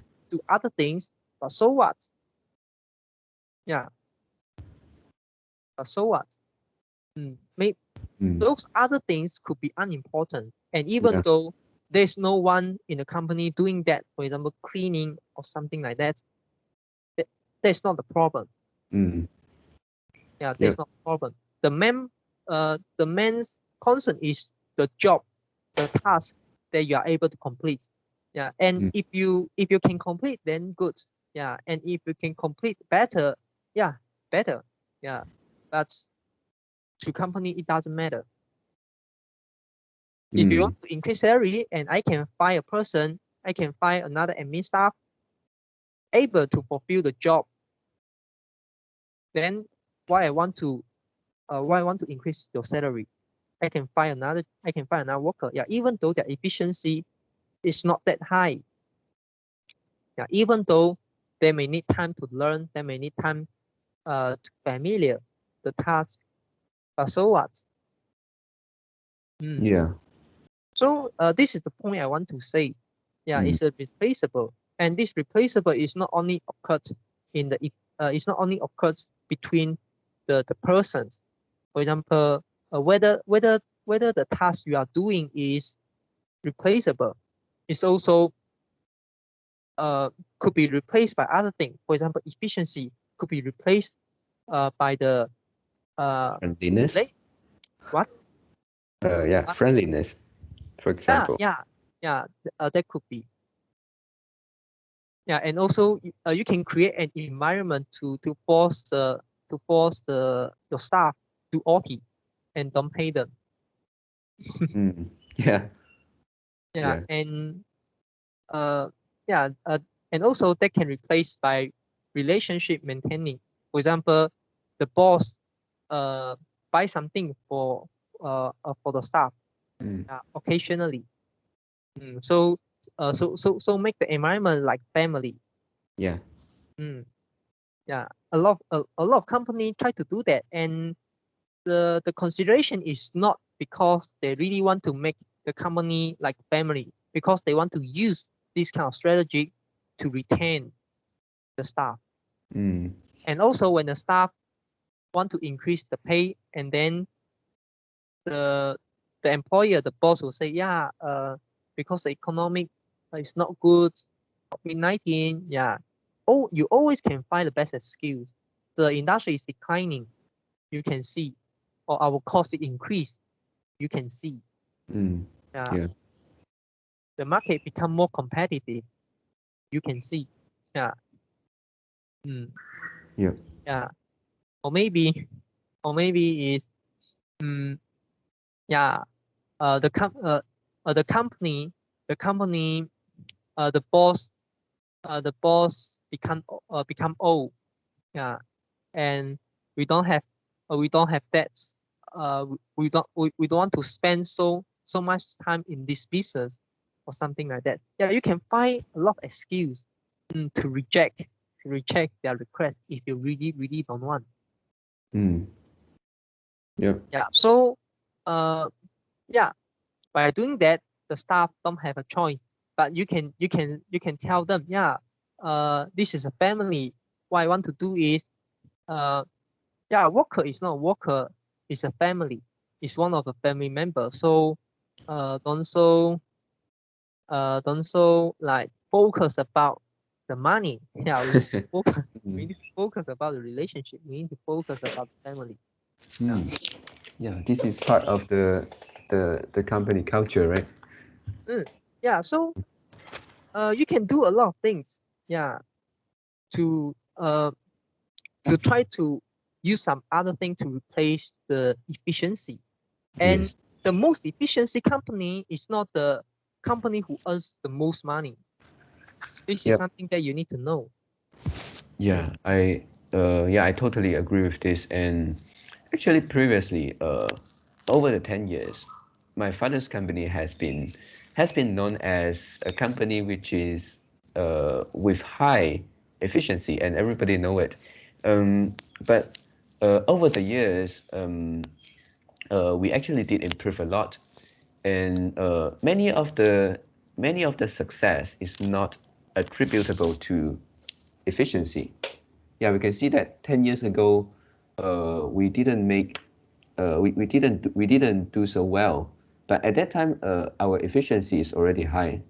other things. But so what? Yeah. But so what? Those other things could be unimportant, and even though there's no one in the company doing that, for example, cleaning or something like that, that's not the problem. Yeah, that's not the problem. The man's concern is the job, the task that you are able to complete. Yeah, and if you can complete, then good. Yeah, and if you can complete better, yeah, better. Yeah, but to company it doesn't matter. If you want to increase salary, and I can find a person, I can find another admin staff able to fulfill the job, then why I want to increase your salary? I can find another worker. Yeah, even though their efficiency is not that high. Yeah, even though they may need time to learn, they may need time to familiar the task. But so what? Yeah. So this is the point I want to say. Yeah, it's a replaceable, and this replaceable is not only occurs in the it's not only occurs between the persons. For example, whether the task you are doing is replaceable, it's also could be replaced by other things. For example, efficiency could be replaced by the friendliness. What? Friendliness, for example. Yeah, that could be. Yeah, and also you can create an environment to force your staff to OT and don't pay them. Yeah. And and also that can replace by relationship maintaining. For example, the boss buy something for the staff occasionally. So make the environment like family. Yeah. Yeah, a lot of companies try to do that, and the consideration is not because they really want to make the company like family, because they want to use this kind of strategy to retain the staff. And also when the staff want to increase the pay, and then the employer, the boss will say, yeah, because the economic is not good, COVID-19, yeah. Oh, you always can find the best excuse. The industry is declining, you can see, or our cost increase, you can see. Yeah. The market become more competitive, you can see. Yeah. Yeah. Or maybe is yeah. The company, the boss become old. Yeah. And we don't have debts. We don't want to spend so much time in this business or something like that. Yeah, you can find a lot of excuse. to reject their request if you really don't want. Yeah. Yeah. So yeah, by doing that, the staff don't have a choice. But you can tell them, yeah, this is a family. What I want to do is, yeah, worker is not worker, it's a family. It's one of the family members. So don't like focus about the money. Yeah, we need to focus. We need to focus about the relationship. We need to focus about the family. Yeah, this is part of the company culture, right? Yeah. So you can do a lot of things. Yeah, to try to use some other thing to replace the efficiency. And Yes. the most efficiency company is not the company who earns the most money. This is Yep. something that you need to know. Yeah, I totally agree with this. And actually, previously, over the 10 years, my father's company has been known as a company which is with high efficiency, and everybody know it. But over the years, we actually did improve a lot, and many of the success is not attributable to efficiency. Yeah, we can see that 10 years ago, we didn't do so well, but at that time, our efficiency is already high.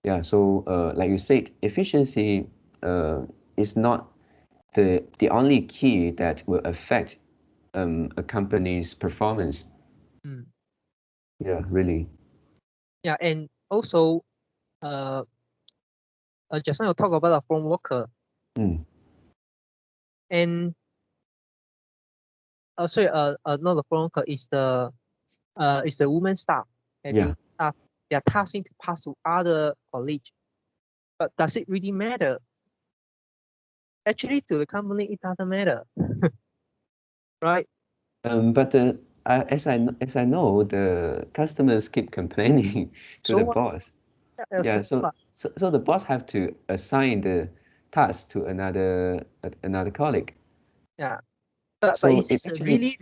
Yeah, so like you said, efficiency is not the only key that will affect a company's performance. Yeah, really. Yeah, and also just now you talk about a foreign worker, and sorry, not the foreign worker, is the woman staff. And the Yeah. women staff, they are tasked to pass to other colleagues. But does it really matter? Actually, to the company, it doesn't matter, right? But as I know, the customers keep complaining to So the what? boss. So Yeah, so what? so, so the boss have to assign the task to another colleague. Yeah, but So is it this a actually,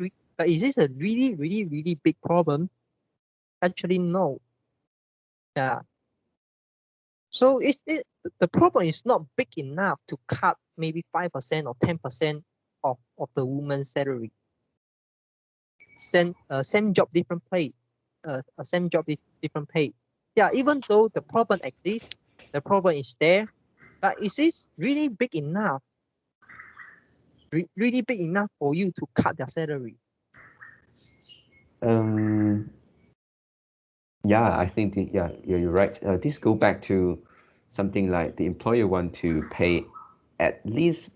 really big problem? Actually, no. Yeah. So the problem is not big enough to cut maybe 5% or 10% of the woman's salary. Same job, different pay. Same job, different pay. Yeah, even though the problem exists, the problem is there, but is this really big enough? Really big enough for you to cut their salary? um, yeah, I think yeah, you're right. This go back to something like the employer want to pay at least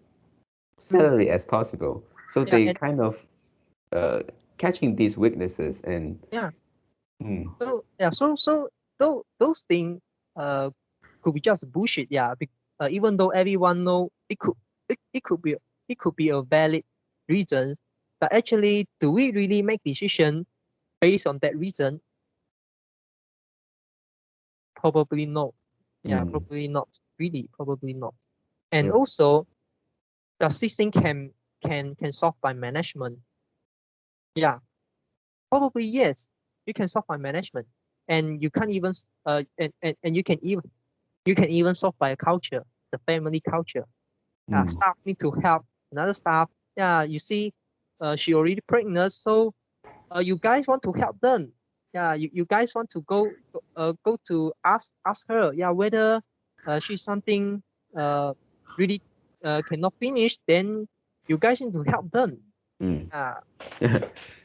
salary as possible. So Yeah, they and kind of uh catching these weaknesses and yeah. mm, So yeah, those things could be just bullshit. Yeah, even though everyone know it could be a valid reason, but actually, do we really make decision based on that reason? Probably not. Yeah, mm, probably not. Really, probably not. And yep, also, does this thing can solve by management? Yeah, probably yes. You can solve by management, and you can't even and you can even solve by a culture, the family culture. mm, Staff need to help another staff. Yeah, you see, she already pregnant, so you guys want to help them. Yeah, you guys want to go to ask her. Yeah, whether she's something really cannot finish, then you guys need to help them. mm. Uh,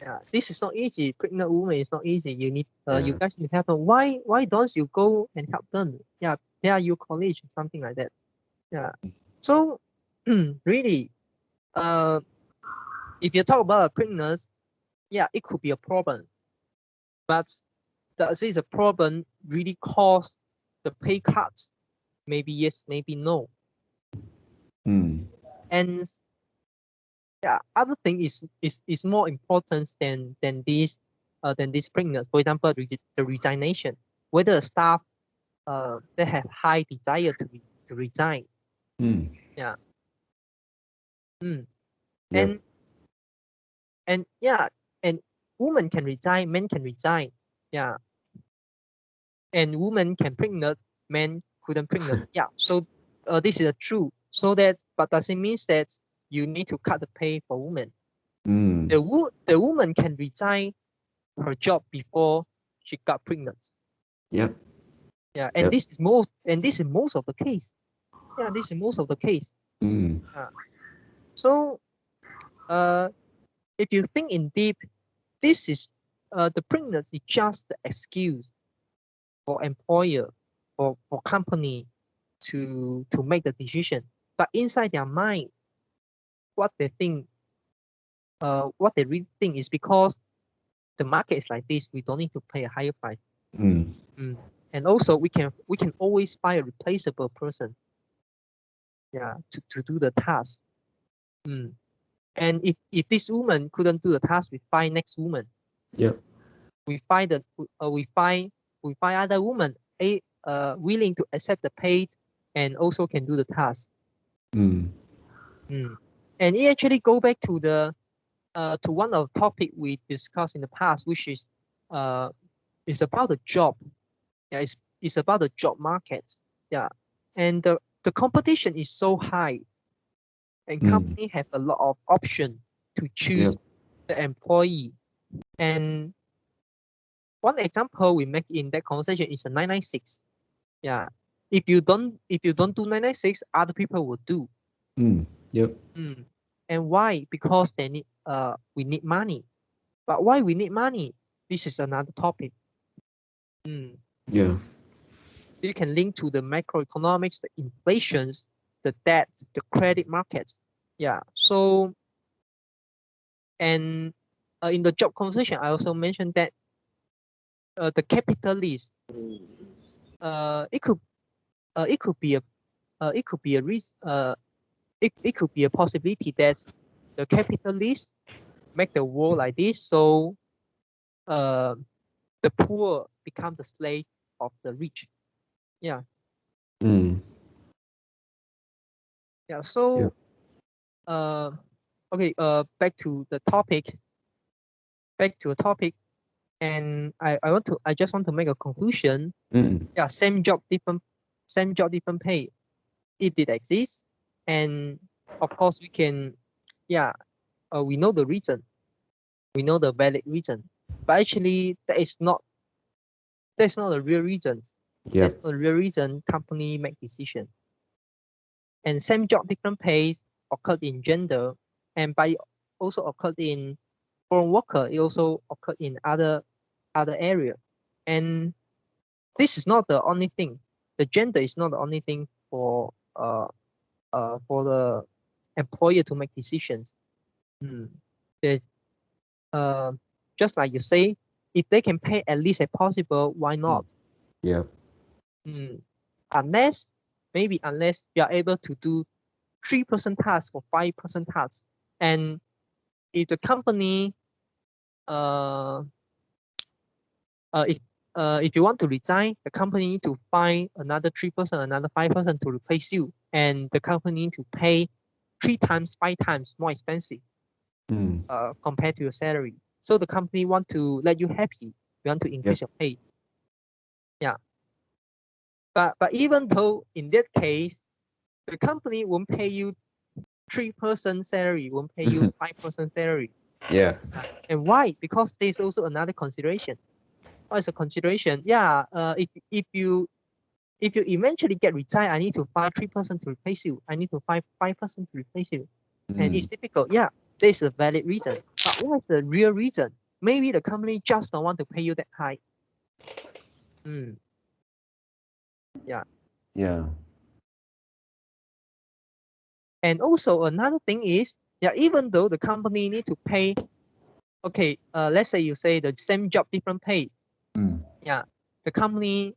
yeah, this is not easy. Pregnant woman is not easy. You Yeah. guys need to help them. Why don't you go and help them? Yeah, they are your colleague, something like that. Yeah. So really, uh, if you talk about a pregnancy, yeah, it could be a problem. But does this a problem really cause the pay cuts? Maybe yes, maybe no. Mm. And yeah, other thing is more important than this pregnancy. For example, the resignation. Whether a staff they have high desire to resign. Yeah. Yep. And yeah, and women can resign, men can resign. Yeah. And women can pregnant, men couldn't pregnant. Yeah. So this is true. So that, but does it mean that you need to cut the pay for women? The woman can resign her job before she got pregnant. Yep. Yeah, and this is most of the case. Yeah, this is most of the case. So if you think in deep, this is the pregnancy just the excuse for employer or for company to make the decision. But inside their mind, what they think, what they really think is because the market is like this, we don't need to pay a higher price. And also we can always find a replaceable person, yeah, to do the task. And if this woman couldn't do the task, we find next woman. Yep. We find other woman willing to accept the pay and also can do the task. And it actually go back to the to one of the topic we discussed in the past, which is it's about the job. Yeah, it's about the job market. Yeah, and the competition is so high, and company have a lot of option to choose the employee. And one example we make in that conversation is a 996. Yeah, if you don't do 996, other people will do. Yep. And why? Because they need we need money. But why we need money? This is another topic. Yeah. You can link to the macroeconomics, the inflations, the debt, the credit markets. Yeah. So, and in the job conversation, I also mentioned that the capitalist, it could be a possibility that the capitalists make the world like this, so the poor become the slave of the rich. Yeah. Yeah. So, okay. Back to the topic. And I just want to make a conclusion. Yeah. Same job, different pay. It did exist, and of course we can. Yeah. We know the reason. We know the valid reason, but actually that's not the real reason. That's not the real reason company make decision. And same job, different pays occurred in gender, and by also occurred in foreign worker. It also occurred in other area. And this is not the only thing. The gender is not the only thing for the employer to make decisions. Just like you say, if they can pay at least as possible, why not? Yeah. Unless you are able to do 3% task or 5% task, and if the company if you want to resign, the company need to find another 3%, another 5% to replace you, and the company need to pay 3 times, 5 times more expensive compared to your salary. So the company want to let you happy, you want to increase your pay. Yeah. But even though in that case, the company won't pay you 3% salary, won't pay you 5% salary. Yeah. And why? Because there's also another consideration. What is a consideration? Yeah. If you eventually get retired, I need to find 3% to replace you. I need to find 5% to replace you. And it's difficult. Yeah, there's a valid reason. But what is the real reason? Maybe the company just don't want to pay you that high. Yeah. Yeah. And also another thing is, yeah, even though the company need to pay, okay, let's say you say the same job, different pay. Yeah, the company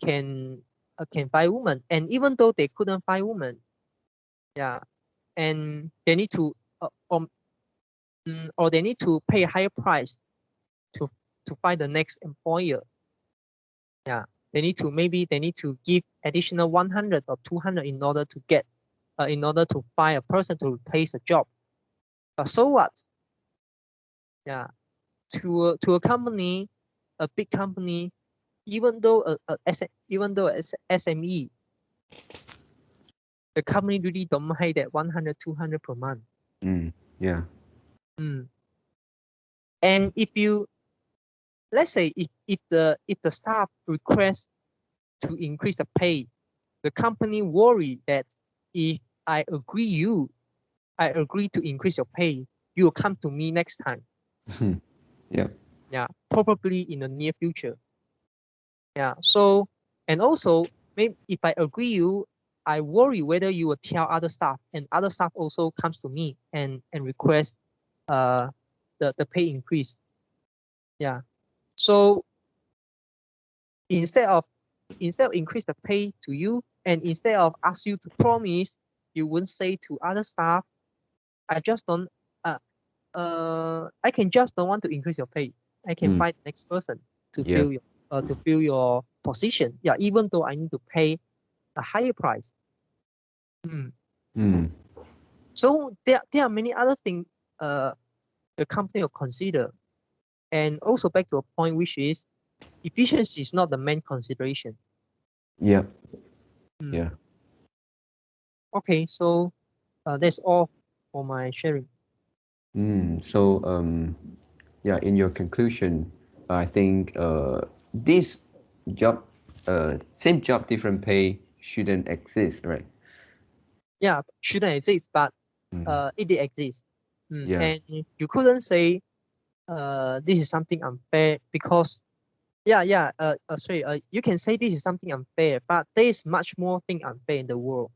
can find women, and even though they couldn't find women, yeah, and they need to or they need to pay a higher price to find the next employer. Yeah, they need to give additional 100 or 200 in order to get in order to find a person to replace a job. But so what? Yeah, to a company, a big company, even though SME, the company really don't mind that 100, 200 per month. Yeah. And if you, let's say if the staff requests to increase the pay, the company worry that if I agree to increase your pay, you will come to me next time. Yeah. Yeah, probably in the near future. Yeah. So, and also maybe if I agree you, I worry whether you will tell other staff, and other staff also comes to me and request the pay increase. Yeah. So instead of increase the pay to you, and instead of ask you to promise, you wouldn't say to other staff, I just don't I can just don't want to increase your pay. I can find the next person to fill your position. Yeah, even though I need to pay a higher price. So there are many other things the company will consider. And also back to a point, which is efficiency is not the main consideration. Yeah. Yeah. Okay, so that's all for my sharing. So yeah, in your conclusion, I think this job, same job, different pay shouldn't exist, right? Yeah, shouldn't exist, but it did exist. Yeah. And you couldn't say this is something unfair because sorry, you can say this is something unfair, but there is much more thing unfair in the world.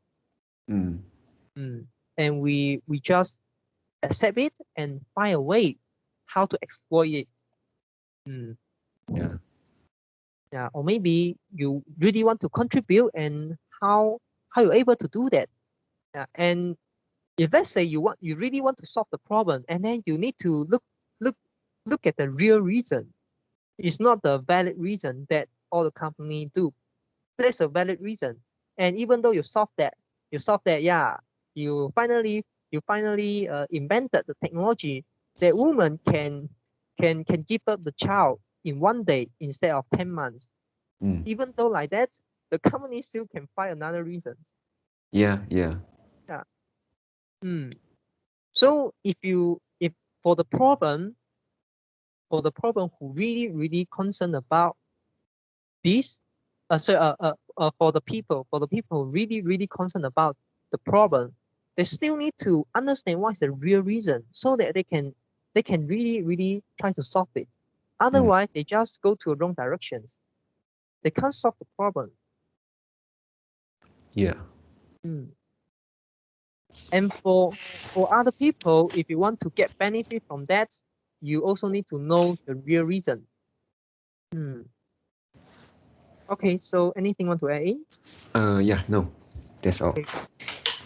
And we just accept it and find a way how to exploit it. Yeah, or maybe you really want to contribute, and how you're able to do that. Yeah, and if let's say you really want to solve the problem, and then you need to look at the real reason. It's not the valid reason that all the company do. There's a valid reason, and even though you solve that, yeah, you finally invented the technology that woman can give up the child in 1 day instead of 10 months. Even though like that, the company still can find another reason. Yeah. So if for the problem who really concerned about this, for the people who really concerned about the problem, they still need to understand what's the real reason so that they can really try to solve it. Otherwise, they just go to wrong directions. They can't solve the problem. Yeah. And for other people, if you want to get benefit from that, you also need to know the real reason. Okay, so anything want to add in? Yeah, no, that's all. Okay.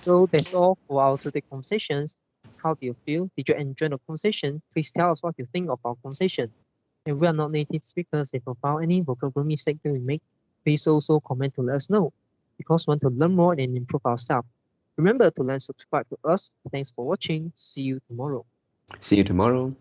So that's all for our today conversations. How do you feel? Did you enjoy the conversation? Please tell us what you think of our conversation. And we are not native speakers. If you found any vocabulary mistake that we make, please also comment to let us know, because we want to learn more and improve ourselves. Remember to like, subscribe to us. Thanks for watching. See you tomorrow. See you tomorrow.